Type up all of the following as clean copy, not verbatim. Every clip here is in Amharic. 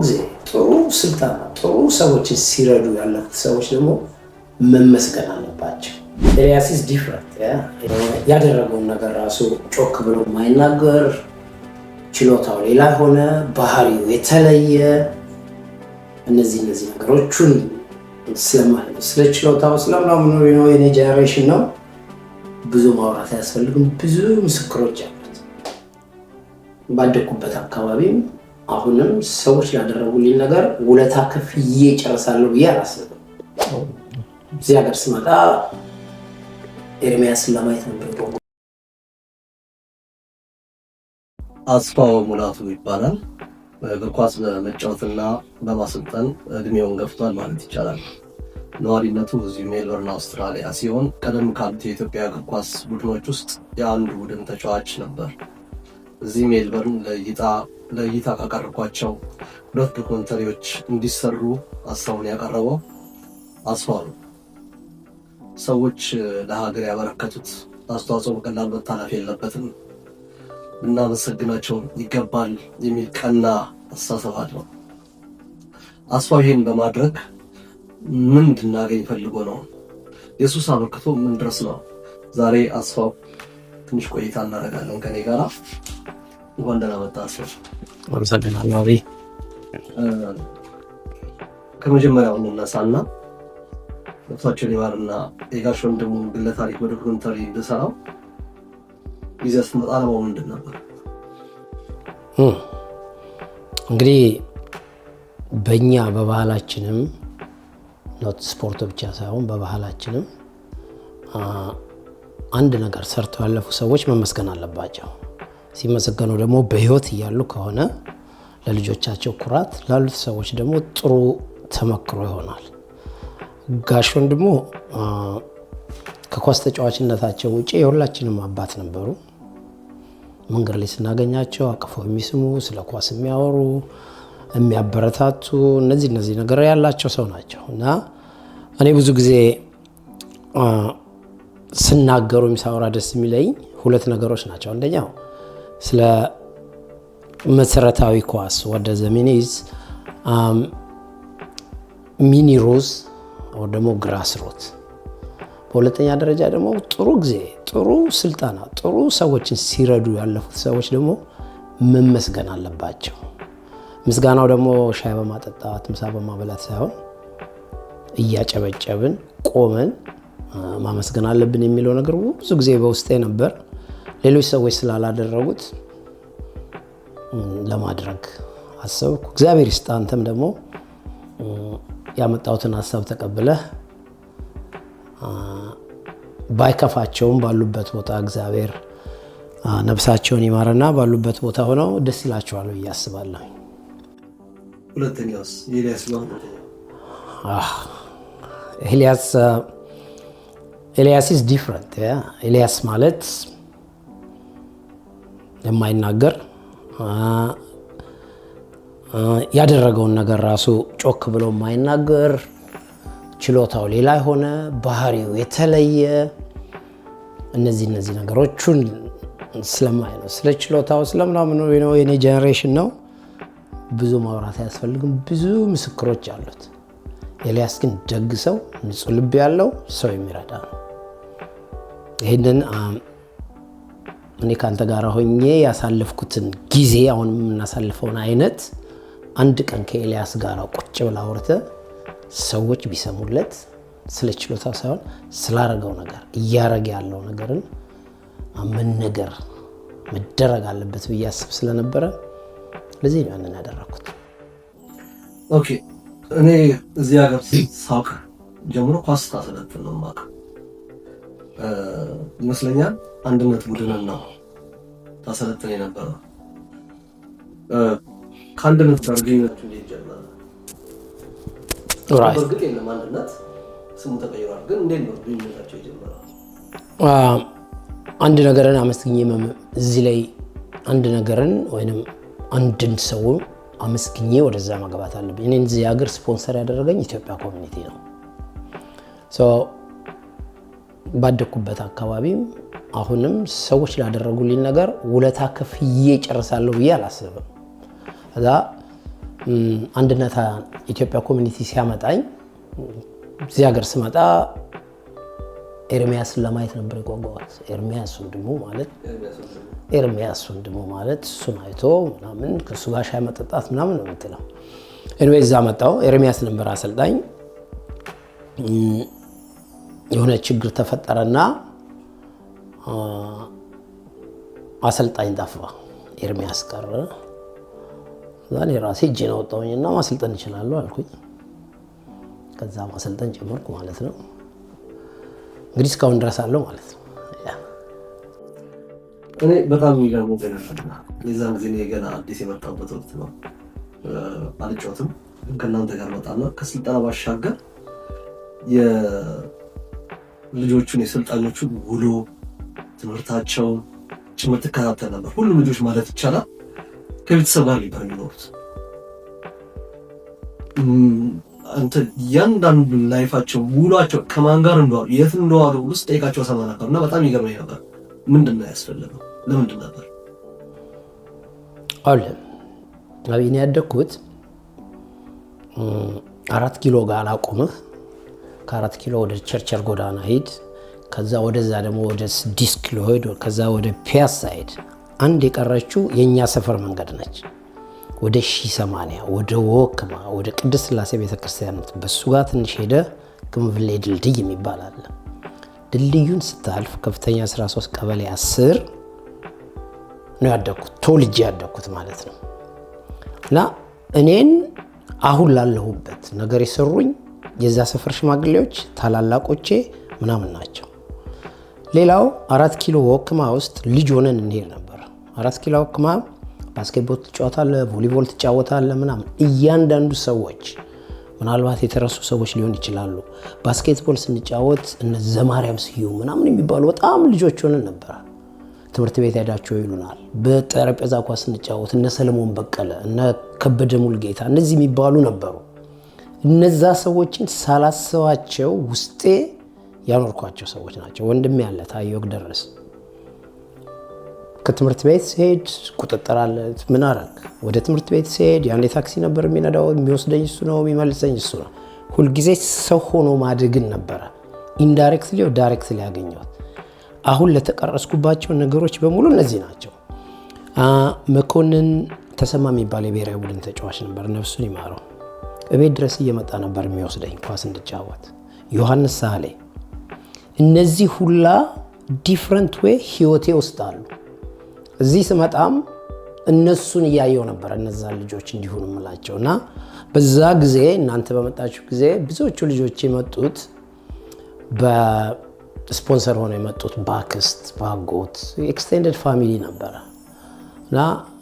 ጊዜ ጥሩ ስልጣን ጥሩ ሰዎች ሲረዱ ያለፉት ሰዎች ደግሞ መመስገን አለባቸው። ኤልያስ is different ያደረገውን ነገር ራሱ ጮክ ብሎ ማይናገር ችሎታው ሌላ ሆነ ባህሪው የተለየ እነዚህ ነገሮችን ስለማለት ስለ ችሎታው ስለምናምን ነው የኔ ጄነሬሽን ነው ብዙ ማውራት አያስፈልግም። ብዙ ምስክሮች አሉት። ባደኩበት አካባቢም አሁንም ሰዎች ያደረጉልኝ ነገር ውለታ ከፍዬ ጨርሳለሁ ብዬ አላስብም። እዚህ ሀገር ስመጣ ኤርሚያስን ለማየት ነበር። አስፋው ሙላቱ ይባላል። እግር ኳስ በመጫወትና በማሰልጠን እድሜውን ገፍቷል ማለት ይቻላል። ነዋሪነቱ እዚሁ ሜልበርን አውስትራሊያ ሲሆን ቀደም ካሉት የኢትዮጵያ እግር ኳስ ቡድኖች ውስጥ የአንዱ ቡድን ተጫዋች ነበር። እዚህ ሜልበርን ለእይታ ካቀረብኳቸው 2 ዶክመንተሪዎች እንዲሰሩ ሀሳቡን ያቀረበው አስፋው ነው። ሰዎች ለሀገር ያበረከቱት አስተዋጽኦ በቀላሉ መታለፍ የለበትም፣ ልናመሰግናቸው ይገባል የሚል ቀና አስተሳሰብ አለው። አስፋው ይህን በማድረግ ምን እንድናገኝ ፈልጎ ነው? የሱስ አበርክቶ ምን ድረስ ነው? ዛሬ አስፋው ትንሽ ቆይታ እናደርጋለን ከኔ ጋራ። እንኳን ደህና መጣህ አስፋው። አመሰግናለሁ አቤ። ከመጀመሪያው እንነሳና ወጣቸው ሊባርና የጋሽ ወንድሙ ግለ ታሪክ በዶክመንተሪ እንደሰራው ይዘት መጣለው ምንድን ነበር? እንግዲህ በእኛ በባህላችንም ኖት ስፖርት ብቻ ሳይሆን በባህላችንም አንድ ነገር ሰርተው ያለፉ ሰዎች መመስገን አለባቸው። ሲመሰገኑ ደግሞ በህይወት እያሉ ከሆነ ለልጆቻቸው ኩራት፣ ላሉት ሰዎች ደግሞ ጥሩ ተመክሮ ይሆናል። ጋሽ ወንድሙ ከኳስ ተጫዋችነታቸው ውጪ የሁላችንም አባት ነበሩ። መንገድ ላይ ስናገኛቸው አቅፈው የሚስሙ፣ ስለ ኳስ የሚያወሩ፣ የሚያበረታቱ እነዚህ ነገር ያላቸው ሰው ናቸው እና እኔ ብዙ ጊዜ ስናገሩ የሚሳወራ ደስ የሚለኝ 2 ነገሮች ናቸው። አንደኛው ስለ መሰረታዊ ኳስ ወደ ዘሚኒዝ ሚኒ ሮዝ ወይ ደግሞ ግራስ ሮት፣ በሁለተኛ ደረጃ ደግሞ ጥሩ ጊዜ ጥሩ ስልጣና ጥሩ ሰዎችን ሲረዱ ያለፉት ሰዎች ደግሞ መመስገን አለባቸው። ምስጋናው ደግሞ ሻይ በማጠጣት ምሳ በማበላት ሳይሆን እያጨበጨብን ቆመን ማመስገን አለብን የሚለው ነገር ብዙ ጊዜ በውስጤ ነበር። ሌሎች ሰዎች ስላላደረጉት ለማድረግ አሰብኩ። እግዚአብሔር ይስጥ። አንተም ደግሞ ያመጣሁትን ሀሳብ ተቀብለህ ባይከፋቸውም ባሉበት ቦታ እግዚአብሔር ነፍሳቸውን ይማረና ባሉበት ቦታ ሆነው ደስ ይላቸዋል ብዬ አስባለሁ። ሁለተኛውስ ኤልያስ ነው? ኤልያስ is different ኤልያስ ማለት የማይናገር ያደረገውን ነገር ራሱ ጮክ ብሎ የማይናገር ችሎታው ሌላ ሆነ ባህሪው የተለየ እነዚህ ነገሮችን ስለማይ ነው። ስለ ችሎታው ስለምናምን ነው የኔ ጄነሬሽን ነው ብዙ ማውራት አያስፈልግም። ብዙ ምስክሮች አሉት። ኤልያስ ግን ደግ ሰው፣ ንጹህ ልብ ያለው ሰው የሚረዳ ነው። ይሄንን እኔ ካንተ ጋር ሆኜ ያሳለፍኩትን ጊዜ አሁን የምናሳልፈውን አይነት አንድ ቀን ከኤልያስ ጋር ቁጭ ብላ አውርተህ ሰዎች ቢሰሙለት ስለ ችሎታው ሳይሆን ስላረገው ነገር እያረገ ያለው ነገርን መነገር መደረግ አለበት ብዬ አስብ ስለነበረ ለዚህ ነው ያንን ያደረኩት። ኦኬ፣ እኔ እዚህ ሀገር ሳውቅ ጀምሮ ኳስ ታሰለጥን ነው ማቅ ይመስለኛል። አንድነት ቡድንን ነው ታሰለጥን የነበረው። ከአንድነት ጋር ግንኙነቱ እንዴት ጀመረ? በእርግጥ የለም አንድነት ስሙ ተቀይሯል፣ ግን እንዴት ነው ግንኙነታቸው የጀመረው? አንድ ነገርን አመስግኜ እዚህ ላይ አንድ ነገርን ወይንም አንድን ሰው አመስግኜ ወደዛ መግባት አለብኝ። እኔ እዚህ ሀገር ስፖንሰር ያደረገኝ ኢትዮጵያ ኮሚኒቲ ነው። ባደኩበት አካባቢም አሁንም ሰዎች ላደረጉልኝ ነገር ውለታ ከፍዬ ጨርሳለሁ ብዬ አላስብም። እዛ አንድነት ኢትዮጵያ ኮሚኒቲ ሲያመጣኝ እዚህ ሀገር ስመጣ ኤርሚያስን ለማየት ነበር የጓጓሁት። ኤርሚያስ ወንድሙ ማለት እሱን አይቶ ምናምን ከእሱ ጋር ሻይ መጠጣት ምናምን ነው የምትለው። ኤኒዌይ እዛ መጣሁ። ኤርሚያስ ነበር አሰልጣኝ። የሆነ ችግር ተፈጠረና አሰልጣኝ ጠፋ። ኤርሚያስ ቀረ። ዛኔ ራሴ እጄን አወጣሁኝና ማሰልጠን እችላለሁ አልኩኝ። ከዛ ማሰልጠን ጀመርኩ ማለት ነው። እንግዲህ እስካሁን ድረስ አለው ማለት ነው። እኔ በጣም የሚገርመው የዛን ጊዜ ገና አዲስ የመጣበት ወቅት ነው። አልጫወትም ከእናንተ ጋር መጣና ከስልጠና ባሻገር የልጆቹን የሰልጣኞቹን ውሎ ትምህርታቸው ጭምር ትከታተል ነበር። ሁሉም ልጆች ማለት ይቻላል ከቤተሰብ ጋር ነበር የሚኖሩት። አንተ እያንዳንዱ ላይፋቸው ውሏቸው ከማን ጋር እንደዋሉ የት እንደዋሉ ውስጥ ጠይቃቸው ሰማ ነበር እና በጣም ይገርመኝ ነበር። ምንድን ነው ያስፈልገው? ለምንድን ነበር አብይን ያደግኩት 4 ኪሎ ጋር አላቆምህ። ከ4 ኪሎ ወደ ቸርቸር ጎዳና ሂድ፣ ከዛ ወደዛ ደግሞ ወደ 6 ኪሎ ሂድ፣ ከዛ ወደ ፒያሳ ሂድ። አንድ የቀረችው የእኛ ሰፈር መንገድ ነች። ወደ 1080 ወደ ወክማ ወደ ቅድስት ሥላሴ ቤተክርስቲያን በሱ ጋር ትንሽ ሄደ ግንብሌ ድልድይ የሚባል አለ። ድልድዩን ስታልፍ ከፍተኛ 13 ቀበሌ 10 ነው ያደግኩት። ተወልጄ ያደግኩት ማለት ነው። እና እኔን አሁን ላለሁበት ነገር የሰሩኝ የዛ ሰፈር ሽማግሌዎች ታላላቆቼ ምናምን ናቸው። ሌላው 4 ኪሎ ወክማ ውስጥ ልጅ ሆነን እንሄድ ነበር። 4 ኪሎ ወክማ ባስኬትቦል ትጫወታለህ፣ ቮሊቦል ትጫወታለህ ምናምን። እያንዳንዱ ሰዎች ምናልባት የተረሱ ሰዎች ሊሆን ይችላሉ። ባስኬትቦል ስንጫወት እነ ዘማርያም ስዩም ምናምን የሚባሉ በጣም ልጆች ሆነን ነበር። ትምህርት ቤት ሄዳቸው ይሉናል። በጠረጴዛ ኳስ ስንጫወት እነ ሰለሞን በቀለ፣ እነ ከበደ ሙልጌታ እነዚህ የሚባሉ ነበሩ። እነዛ ሰዎችን ሳላስባቸው ውስጤ ያኖርኳቸው ሰዎች ናቸው። ወንድሜ ያለ ታየው ደረስ ከትምህርት ቤት ሲሄድ ቁጥጥር አለ። ምን አደረግ? ወደ ትምህርት ቤት ሲሄድ ያኔ ታክሲ ነበር የሚነዳው። የሚወስደኝ እሱ ነው፣ የሚመልሰኝ እሱ ነው። ሁልጊዜ ሰው ሆኖ ማደግን ነበረ ኢንዳይሬክትሊ ኦር ዳይሬክትሊ ያገኘሁት። አሁን ለተቀረስኩባቸው ነገሮች በሙሉ እነዚህ ናቸው። መኮንን ተሰማ የሚባል የብሔራዊ ቡድን ተጫዋች ነበር፣ ነፍሱን ይማረው። እቤት ድረስ እየመጣ ነበር የሚወስደኝ ኳስ እንድጫወት። ዮሐንስ ሳህሌ፣ እነዚህ ሁላ ዲፍረንት ዌይ ህይወቴ ውስጥ አሉ። እዚህ ስመጣም እነሱን እያየው ነበር እነዛን ልጆች እንዲሆኑ ምላቸው እና በዛ ጊዜ እናንተ በመጣችሁ ጊዜ ብዙዎቹ ልጆች የመጡት በስፖንሰር ሆነው የመጡት በአክስት በአጎት ኤክስቴንደድ ፋሚሊ ነበረ እና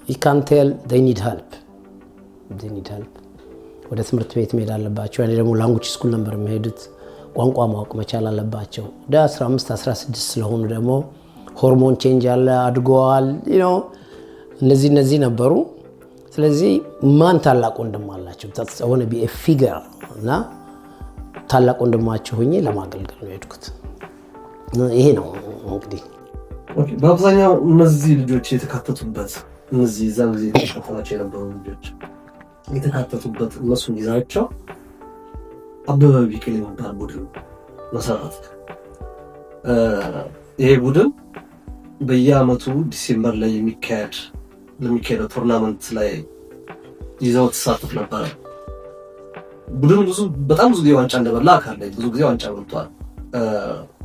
you can tell they need help ወደ ትምህርት ቤት መሄድ አለባቸው። ያኔ ደግሞ ላንጉጅ ስኩል ነበር የሚሄዱት። ቋንቋ ማወቅ መቻል አለባቸው። ወደ 15 16 ስለሆኑ ደግሞ ሆርሞን ቼንጅ አለ፣ አድገዋል። እነዚህ ነበሩ። ስለዚህ ማን ታላቅ ወንድም አላቸው ሆነ ቢ ፊገር እና ታላቅ ወንድማቸው ሆኜ ለማገልገል ነው የሄድኩት። ይሄ ነው እንግዲህ በአብዛኛው እነዚህ ልጆች የተካተቱበት እነዚህ እዛን ጊዜ ተሸፈናቸው የነበሩ ልጆች የተካተቱበት እነሱን ይዛቸው አበበ ቢቂላ የሚባል ቡድን መሰረት። ይሄ ቡድን በየአመቱ ዲሴምበር ላይ ለሚካሄደው ቶርናመንት ላይ ይዘው ተሳተፍ ነበረ። ቡድኑ በጣም ብዙ ጊዜ ዋንጫ እንደበላ አካል ላይ ብዙ ጊዜ ዋንጫ በልቷል።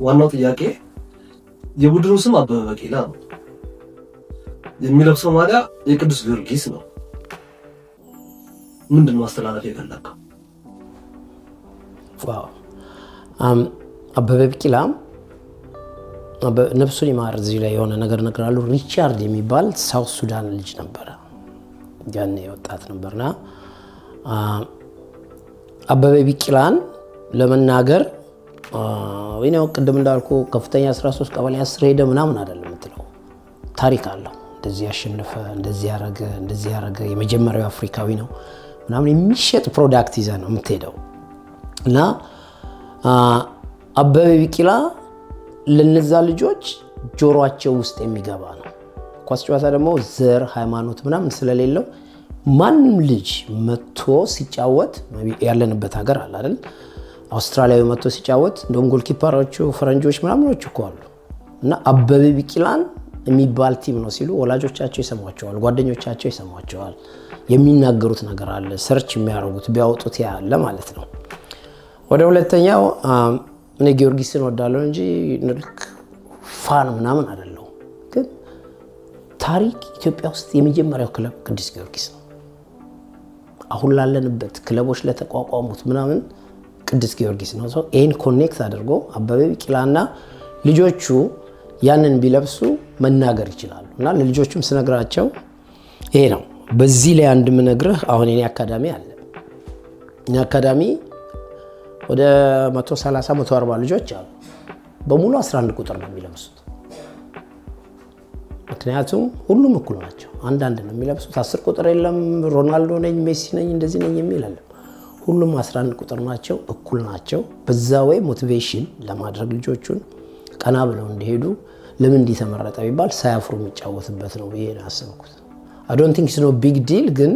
ዋናው ጥያቄ የቡድኑ ስም አበበ ቢቂላ ነው። የሚለብሰው ማሊያ የቅዱስ ጊዮርጊስ ነው። ምንድን ነው ማስተላለፍ የፈለከው? አበበ ቢቂላ ነፍሱን ይማር። እዚህ ላይ የሆነ ነገር እነግራለሁ። ሪቻርድ የሚባል ሳውት ሱዳን ልጅ ነበረ፣ ያኔ ወጣት ነበርና አበበ ቢቂላን ለመናገር ወይኔው ቅድም እንዳልኩ ከፍተኛ 13 ቀበሌ 10 ሄደ ምናምን አይደለም የምትለው ታሪክ አለው። እንደዚህ ያሸነፈ፣ እንደዚህ ያረገ የመጀመሪያው አፍሪካዊ ነው ምናምን የሚሸጥ ፕሮዳክት ይዘህ ነው የምትሄደው። እና አበበ ቢቂላ ለነዛ ልጆች ጆሮአቸው ውስጥ የሚገባ ነው። ኳስ ጨዋታ ደግሞ ዘር ሃይማኖት ምናምን ስለሌለው ማንም ልጅ መጥቶ ሲጫወት ያለንበት ሀገር አለ አይደል? አውስትራሊያዊ መጥቶ ሲጫወት እንደውም ጎልኪፐሮቹ ፈረንጆች ምናምኖች እኮ አሉ እና አበበ ቢቂላን የሚባል ቲም ነው ሲሉ ወላጆቻቸው ይሰሟቸዋል፣ ጓደኞቻቸው ይሰሟቸዋል። የሚናገሩት ነገር አለ፣ ሰርች የሚያደርጉት ቢያወጡት ያለ ማለት ነው። ወደ ሁለተኛው እኔ ጊዮርጊስን ወዳለሁ እንጂ ፋን ምናምን አይደለሁ። ግን ታሪክ ኢትዮጵያ ውስጥ የመጀመሪያው ክለብ ቅዱስ ጊዮርጊስ ነው። አሁን ላለንበት ክለቦች ለተቋቋሙት ምናምን ቅዱስ ጊዮርጊስ ነው። ሰው ይህን ኮኔክት አድርጎ አበበ ቢቂላና ልጆቹ ያንን ቢለብሱ መናገር ይችላሉ። እና ለልጆቹም ስነግራቸው ይሄ ነው። በዚህ ላይ አንድ ምነግርህ አሁን የኔ አካዳሚ አለ። እኔ አካዳሚ ወደ 130 140 ልጆች አሉ። በሙሉ 11 ቁጥር ነው የሚለብሱት። ምክንያቱም ሁሉም እኩል ናቸው። አንዳንድ ነው የሚለብሱት። 10 ቁጥር የለም ሮናልዶ ነኝ ሜሲ ነኝ እንደዚህ ነኝ የሚል አለ። ሁሉም 11 ቁጥር ናቸው፣ እኩል ናቸው። በዛ ወይ ሞቲቬሽን ለማድረግ ልጆቹን ቀና ብለው እንዲሄዱ ለምን እንዲተመረጠ ቢባል ሳያፍሩ የሚጫወትበት ነው ብዬ ነው ያሰብኩት። I don't think it's no big deal ግን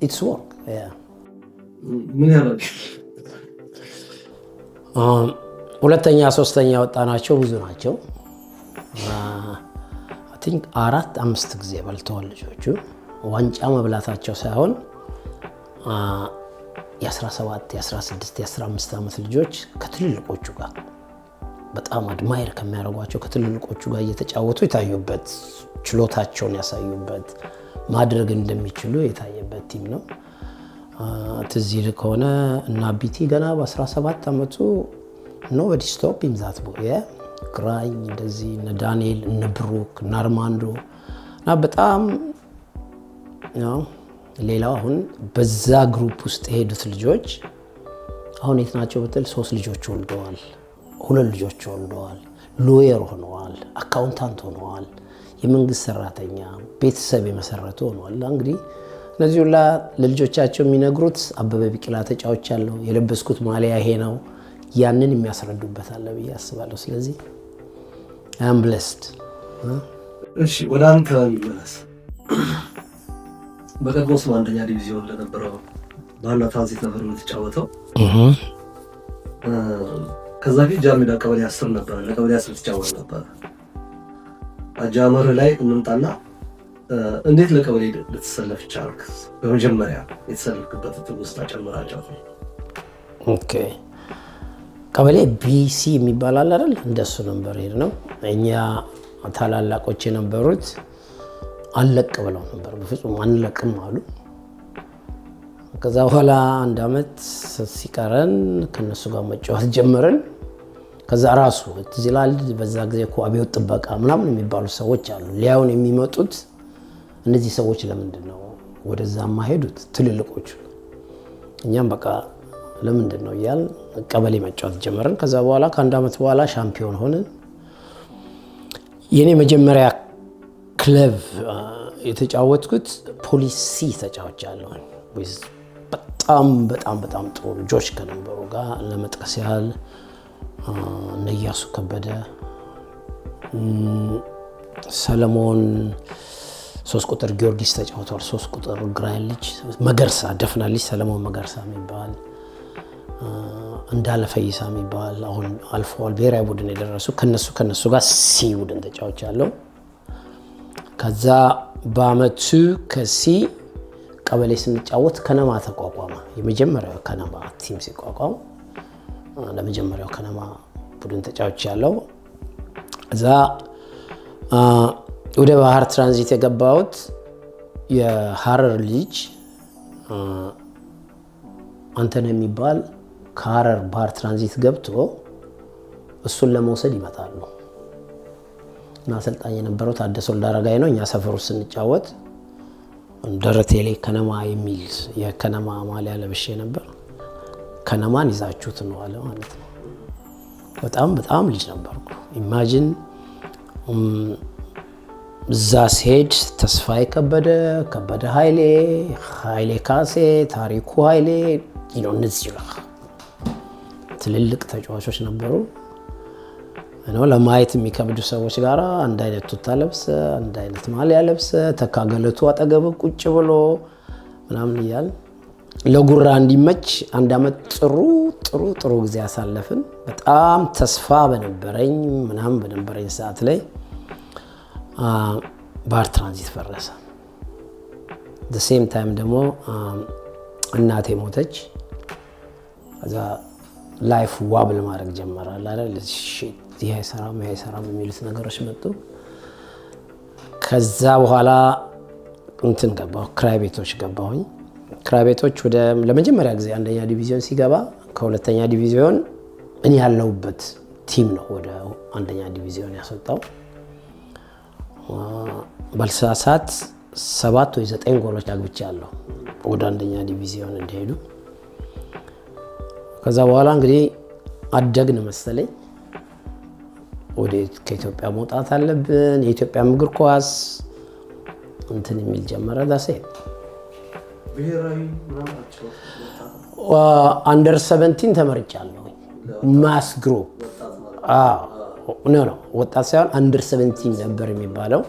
it's work. ምን ያደርግ ሁለተኛ ሶስተኛ ወጣናቸው ብዙ ናቸው። I think 4-5 ጊዜ በልተዋል ልጆቹ። ዋንጫ መብላታቸው ሳይሆን የ17 የ16 የ15 ዓመት ልጆች ከትልልቆቹ ጋር በጣም አድማየር ከሚያደርጓቸው ከትልልቆቹ ጋር እየተጫወቱ የታዩበት ችሎታቸውን ያሳዩበት ማድረግ እንደሚችሉ የታየበት ቲም ነው። ትዝ ይል ከሆነ እና ቢቲ ገና በ17 ዓመቱ nobody stop him that boy ግራኝ እንደዚህ እነ ዳንኤል እነ ብሩክ እነ አርማንዶ እና በጣም ነው። ሌላው አሁን በዛ ግሩፕ ውስጥ የሄዱት ልጆች አሁን የት ናቸው ብትል 3 ልጆች ወልደዋል፣ 2 ልጆች ወልደዋል፣ ሎየር ሆነዋል፣ አካውንታንት ሆነዋል፣ የመንግስት ሰራተኛ ቤተሰብ የመሰረቱ ሆነዋል። እንግዲህ እነዚህ ሁላ ለልጆቻቸው የሚነግሩት አበበ ቢቂላ ተጫዋች ያለው የለበስኩት ማሊያ ይሄ ነው ያንን የሚያስረዱበት አለ ብዬ አስባለሁ። ስለዚህ I'm blessed። እሺ ወደ አንተ እንመለስ። በቀድሞ ስም አንደኛ ዲቪዚዮን ለነበረው ባና ትራንዚት ነበር የምትጫወተው። ከዛ ፊት ጃሜዳ ቀበሌ 10 ነበር፣ ለቀበሌ 10 ትጫወት ነበር። አጃመር ላይ እንምጣና እንዴት ለቀበሌ ልትሰለፍ ቻልክ? በመጀመሪያ የተሰለፍክበት ትውስታ ጨምራቸው። ኦኬ ቀበሌ ቢሲ የሚባል አለ አይደል? እንደሱ ነበር ሄድ ነው። እኛ ታላላቆች የነበሩት አለቅ ብለው ነበር። በፍጹም አንለቅም አሉ። ከዛ በኋላ 1 ዓመት ሲቀረን ከነሱ ጋር መጫወት ጀመርን። ከዛ ራሱ ትዝላል በዛ ጊዜ እኮ አብዮት ጥበቃ ምናምን የሚባሉ ሰዎች አሉ። ሊያውን የሚመጡት እነዚህ ሰዎች ለምንድን ነው ወደዛ ማሄዱት? ትልልቆቹ። እኛም በቃ ለምንድን ነው እያል ቀበሌ መጫወት ጀመርን። ከዛ በኋላ ከ1 ዓመት በኋላ ሻምፒዮን ሆንን። የኔ መጀመሪያ ክለብ የተጫወትኩት ፖሊስ ሲ ተጫውቻለሁ። በጣም በጣም በጣም ጥሩ ልጆች ከነበሩ ጋር ለመጥቀስ ያህል እነ ኢያሱ ከበደ፣ ሰለሞን 3 ቁጥር ጊዮርጊስ ተጫውቷል። 3 ቁጥር ግራኝ ልጅ መገርሳ ደፍናልኝ ሰለሞን መገርሳ የሚባል እንዳለ ፈይሳ የሚባል አሁን አልፈዋል ብሔራዊ ቡድን የደረሱ ከነሱ ጋር ሲ ቡድን ተጫውቻለሁ። ከዛ በአመቱ ከሲ ቀበሌ ስንጫወት ከነማ ተቋቋመ። የመጀመሪያው ከነማ ቲም ሲቋቋም ለመጀመሪያው ከነማ ቡድን ተጫውቻለሁ። እዛ ወደ ባህር ትራንዚት የገባሁት የሐረር ልጅ አንተነህ የሚባል ከሐረር ባህር ትራንዚት ገብቶ እሱን ለመውሰድ ይመጣሉ እና አሰልጣኝ የነበረው ታደሰ ወልዳረጋይ ነው። እኛ ሰፈር ውስጥ ስንጫወት ደረቴ ላይ ከነማ የሚል የከነማ ማሊያ ለብሼ ነበር። ከነማን ይዛችሁት ነው አለ ማለት ነው። በጣም በጣም ልጅ ነበርኩ። ኢማጂን እዛ ስሄድ ተስፋዬ ከበደ ኃይሌ ካሴ፣ ታሪኩ ኃይሌ እነዚህ ትልልቅ ተጫዋቾች ነበሩ። ለማየት የሚከብዱ ሰዎች ጋር አንድ አይነት ቱታ ለብሰ አንድ አይነት ማሊያ ለብሰ ተካገለቱ አጠገብ ቁጭ ብሎ ምናምን እያል ለጉራ እንዲመች አንድ አመት ጥሩ ጊዜ አሳለፍን። በጣም ተስፋ በነበረኝ ሰዓት ላይ ባህር ትራንዚት ፈረሰ። the same time ደግሞ እናቴ ሞተች። ከዛ ላይፍ ዋብል ማድረግ ጀመራል አይደል? ይሄ አይሰራም የሚሉት ነገሮች መጡ። ከዛ በኋላ እንትን ገባሁ፣ ክራይ ቤቶች ገባሁኝ። ክራይ ቤቶች ለመጀመሪያ ጊዜ አንደኛ ዲቪዚዮን ሲገባ ከሁለተኛ ዲቪዚዮን እኔ ያለሁበት ቲም ነው ወደ አንደኛ ዲቪዚዮን ያስወጣው። ባልሳሳት 7 ወይ 9 ጎሎች አግብቻለሁ ወደ አንደኛ ዲቪዚዮን እንደሄዱ። ከዛ በኋላ እንግዲህ አደግን መሰለኝ። ከኢትዮጵያ መውጣት አለብን፣ የኢትዮጵያ እግር ኳስ እንትን የሚል ጀመረ። ዳሴ ብሔራዊ ምናምናቸው አንደር 17 ተመርጫለሁ። ማስ ግሩፕ ነው ወጣት ሳይሆን አንደር 17 ነበር የሚባለው።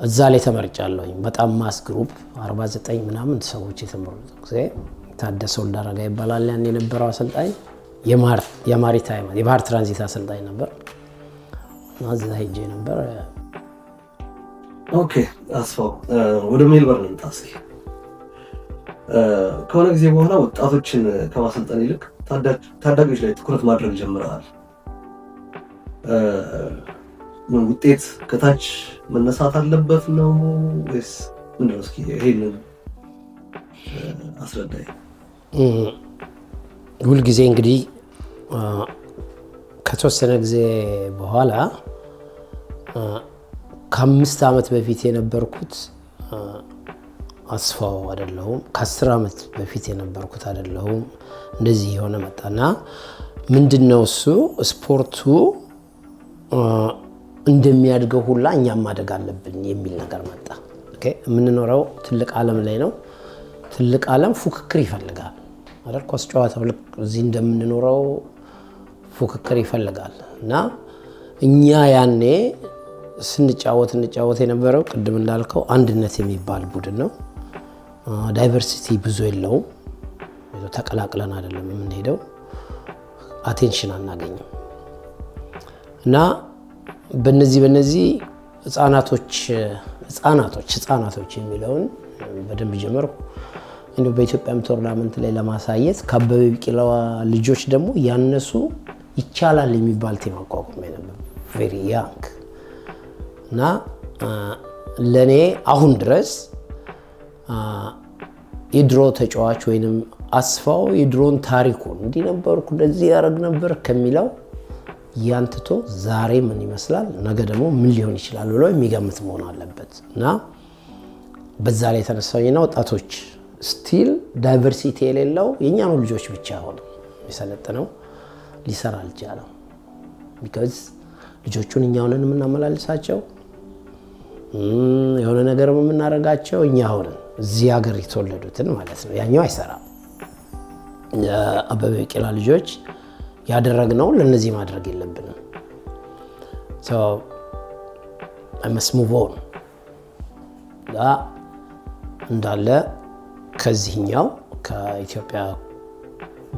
እዛ ላይ ተመርጫለሁ። በጣም ማስ ግሩፕ 49 ምናምን ሰዎች የተመረጡ ጊዜ ታደሰ ወልዳረጋ ይባላል ያን የነበረው አሰልጣኝ። የማሪታይም የባህር ትራንዚት አሰልጣኝ ነበር። እዛ ሄጄ ነበር። ኦኬ አስፋው ወደ ሜልበርን እንታስ ከሆነ ጊዜ በኋላ ወጣቶችን ከማሰልጠን ይልቅ ታዳጊዎች ላይ ትኩረት ማድረግ ጀምረሃል። ውጤት ከታች መነሳት አለበት ነው ወይስ ምንድን ነው? እስኪ ይሄንን አስረዳኝ። ሁልጊዜ እንግዲህ ከተወሰነ ጊዜ በኋላ ከ5 ዓመት በፊት የነበርኩት አስፋው አይደለሁም። ከ10 ዓመት በፊት የነበርኩት አይደለሁም። እንደዚህ የሆነ መጣና ምንድነው እሱ ስፖርቱ እንደሚያድገው ሁላ እኛም ማደግ አለብን የሚል ነገር መጣ። ኦኬ የምንኖረው ትልቅ ዓለም ላይ ነው። ትልቅ ዓለም ፉክክር ይፈልጋል አይደል? ኳስ ጨዋታው ልክ እዚህ እንደምንኖረው ፉክክር ይፈልጋል እና እኛ ያኔ ስንጫወት የነበረው ቅድም እንዳልከው አንድነት የሚባል ቡድን ነው። ዳይቨርሲቲ ብዙ የለውም። ተቀላቅለን አይደለም የምንሄደው። አቴንሽን አናገኝም እና በነዚህ ህፃናቶች የሚለውን በደንብ ጀመርኩ። በኢትዮጵያም ቶርናመንት ላይ ለማሳየት ከአበበ ቢቂላ ልጆች ደግሞ ያነሱ ይቻላል የሚባል ቲም አቋቁሜ ነበር። ቬሪ ያንግ እና ለኔ አሁን ድረስ የድሮ ተጫዋች ወይንም አስፋው የድሮን ታሪኩን እንዲህ ነበርኩ እንደዚህ ያደርግ ነበር ከሚለው ያንትቶ ዛሬ ምን ይመስላል ነገ ደግሞ ምን ሊሆን ይችላል ብሎ የሚገምት መሆን አለበት እና በዛ ላይ ተነሳውኝና ወጣቶች ስቲል ዳይቨርሲቲ የሌለው የኛኑ ልጆች ብቻ ሆነ የሚሰለጥነው ሊሰራ አልቻለም። ቢካዝ ልጆቹን እኛውንን የምናመላልሳቸው የሆነ ነገር የምናረጋቸው እኛ ሆነን እዚህ ሀገር የተወለዱትን ማለት ነው። ያኛው አይሰራም። አበበ ቢቂላ ልጆች ያደረግነው ለነዚህ ማድረግ የለብንም። so I must move on እንዳለ ከዚህኛው ከኢትዮጵያ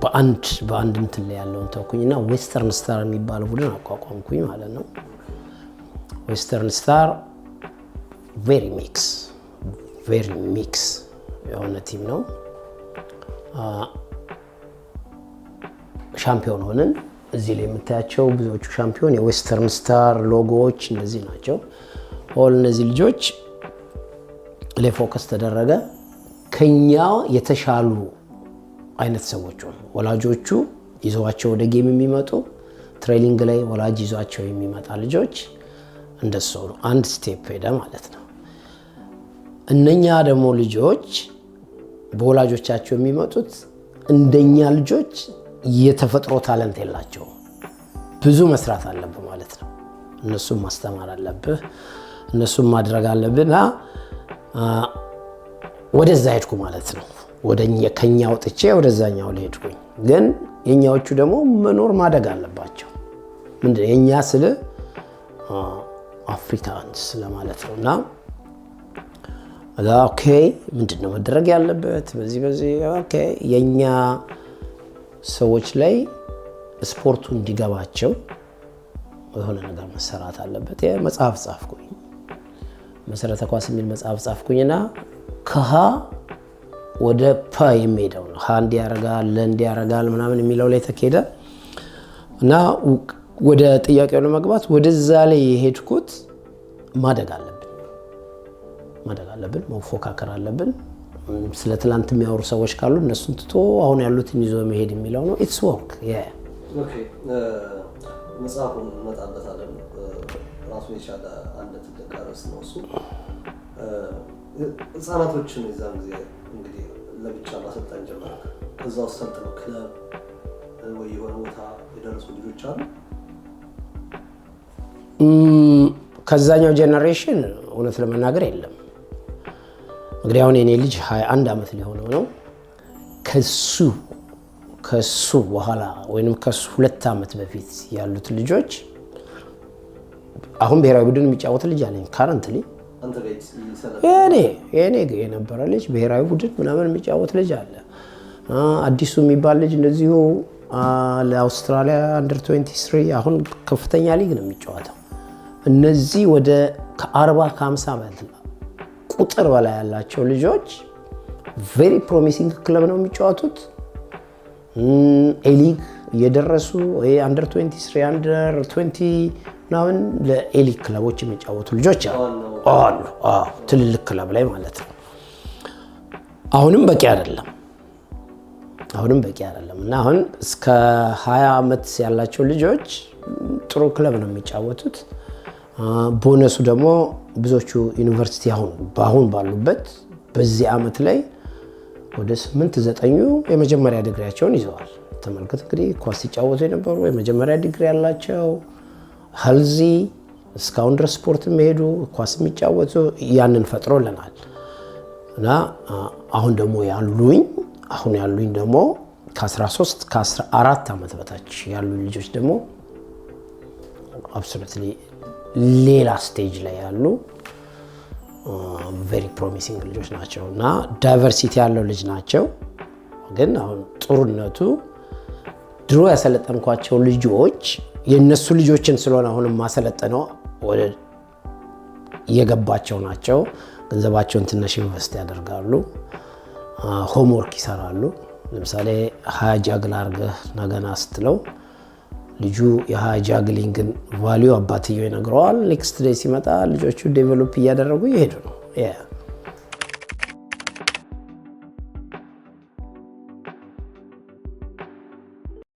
በአንድ እንትን ላይ ያለውን ተወኩኝና ዌስተርን ስታር የሚባል ቡድን አቋቋምኩኝ ማለት ነው። ዌስተርን ስታር ቬሪ ሚክስ የሆነ ቲም ነው። ሻምፒዮን ሆነን እዚህ ላይ የምታያቸው ብዙዎቹ ሻምፒዮን የዌስተርን ስታር ሎጎዎች እነዚህ ናቸው። ኦል እነዚህ ልጆች ላይ ፎከስ ተደረገ። ከኛ የተሻሉ አይነት ሰዎች ሆኑ። ወላጆቹ ይዘዋቸው ወደ ጌም የሚመጡ ትሬኒንግ ላይ ወላጅ ይዟቸው የሚመጣ ልጆች እንደሱ ነው። አንድ ስቴፕ ሄደ ማለት ነው። እነኛ ደግሞ ልጆች በወላጆቻቸው የሚመጡት እንደኛ ልጆች የተፈጥሮ ታለንት የላቸው። ብዙ መስራት አለብህ ማለት ነው። እነሱም ማስተማር አለብህ፣ እነሱም ማድረግ አለብህና ወደዛ ሄድኩ ማለት ነው። ከኛ ወጥቼ ወደዛኛው ሄድኩኝ። ግን የኛዎቹ ደግሞ መኖር ማደግ አለባቸው። ምንድነው የኛ ስለ አፍሪካንስ ለማለት ነውና ኦኬ ምንድነው መደረግ ያለበት በዚህ ኦኬ የኛ ሰዎች ላይ ስፖርቱ እንዲገባቸው የሆነ ነገር መሰራት አለበት። መጽሐፍ ጻፍኩኝ መሰረተ ኳስ የሚል መጽሐፍ ጻፍኩኝና ከሀ ወደ ፐ የሚሄደው ነው። ሀ እንዲያረጋል ለእንዲያረጋል ምናምን የሚለው ላይ ተከሄደ እና ወደ ጥያቄው ለመግባት ወደዛ ላይ የሄድኩት ማደግ አለብን መፎካከር አለብን። ስለ ትላንት የሚያወሩ ሰዎች ካሉ እነሱን ትቶ አሁን ያሉትን ይዞ መሄድ የሚለው ነው። ኢትስ ወርክ ኦኬ መጽሐፉን እንመጣበታለን። ራሱ የቻለ አንድ ትልቅ ርዕስ ነው እሱ። ህጻናቶችን የዛን ጊዜ እንግዲህ ለብቻ ማሰልጠን ጀመረ። ከዛ ውስጥ ሰልጥነው ክለብ ወይ የሆነ ቦታ የደረሱ ልጆች አሉ። ከዛኛው ጄኔሬሽን እውነት ለመናገር የለም። እንግዲህ አሁን የኔ ልጅ 21 ዓመት ሊሆነው ነው። ከሱ በኋላ ወይንም ከሱ 2 ዓመት በፊት ያሉት ልጆች አሁን ብሔራዊ ቡድን የሚጫወት ልጅ አለኝ ካረንትሊ የኔ የነበረ ልጅ ብሔራዊ ቡድን ምናምን የሚጫወት ልጅ አለ። አዲሱ የሚባል ልጅ እንደዚሁ ለአውስትራሊያ አንደር 23 አሁን ከፍተኛ ሊግ ነው የሚጫወተው። እነዚህ ወደ ከ40-50 ዓመት ቁጥር በላይ ያላቸው ልጆች ቬሪ ፕሮሚሲንግ ክለብ ነው የሚጫወቱት። ኤሊግ እየደረሱ አንደር 23 አንደር 20 ምናምን ለኤሊግ ክለቦች የሚጫወቱ ልጆች አሉ። ትልልቅ ክለብ ላይ ማለት ነው። አሁንም በቂ አይደለም እና አሁን እስከ 20 ዓመት ያላቸው ልጆች ጥሩ ክለብ ነው የሚጫወቱት። ቦነሱ ደግሞ ብዙዎቹ ዩኒቨርሲቲ አሁን ባሉበት በዚህ ዓመት ላይ ወደ 8-9 የመጀመሪያ ዲግሪያቸውን ይዘዋል። ተመልከት እንግዲህ ኳስ ሲጫወቱ የነበሩ የመጀመሪያ ዲግሪ ያላቸው ሄልዚ እስካሁን ድረስ ስፖርት የሚሄዱ ኳስ የሚጫወቱ ያንን ፈጥሮልናል እና አሁን ያሉኝ ደግሞ ከ13-14 ዓመት በታች ያሉ ልጆች ደግሞ አብሶሉትሊ ሌላ ስቴጅ ላይ ያሉ ቬሪ ፕሮሚሲንግ ልጆች ናቸው እና ዳይቨርሲቲ ያለው ልጅ ናቸው። ግን አሁን ጥሩነቱ ድሮ ያሰለጠንኳቸው ልጆች የነሱ ልጆችን ስለሆነ አሁን ማሰለጠነው ወደ የገባቸው ናቸው። ገንዘባቸውን ትንሽ ኢንቨስት ያደርጋሉ፣ ሆምወርክ ይሰራሉ። ለምሳሌ 20 ጃግል አድርገህ ነገና ስትለው ልጁ የ20 ጃግሊንግን ቫልዩ አባትየው ይነግረዋል። ኔክስት ዴይ ሲመጣ ልጆቹ ዴቨሎፕ እያደረጉ ይሄዱ ነው።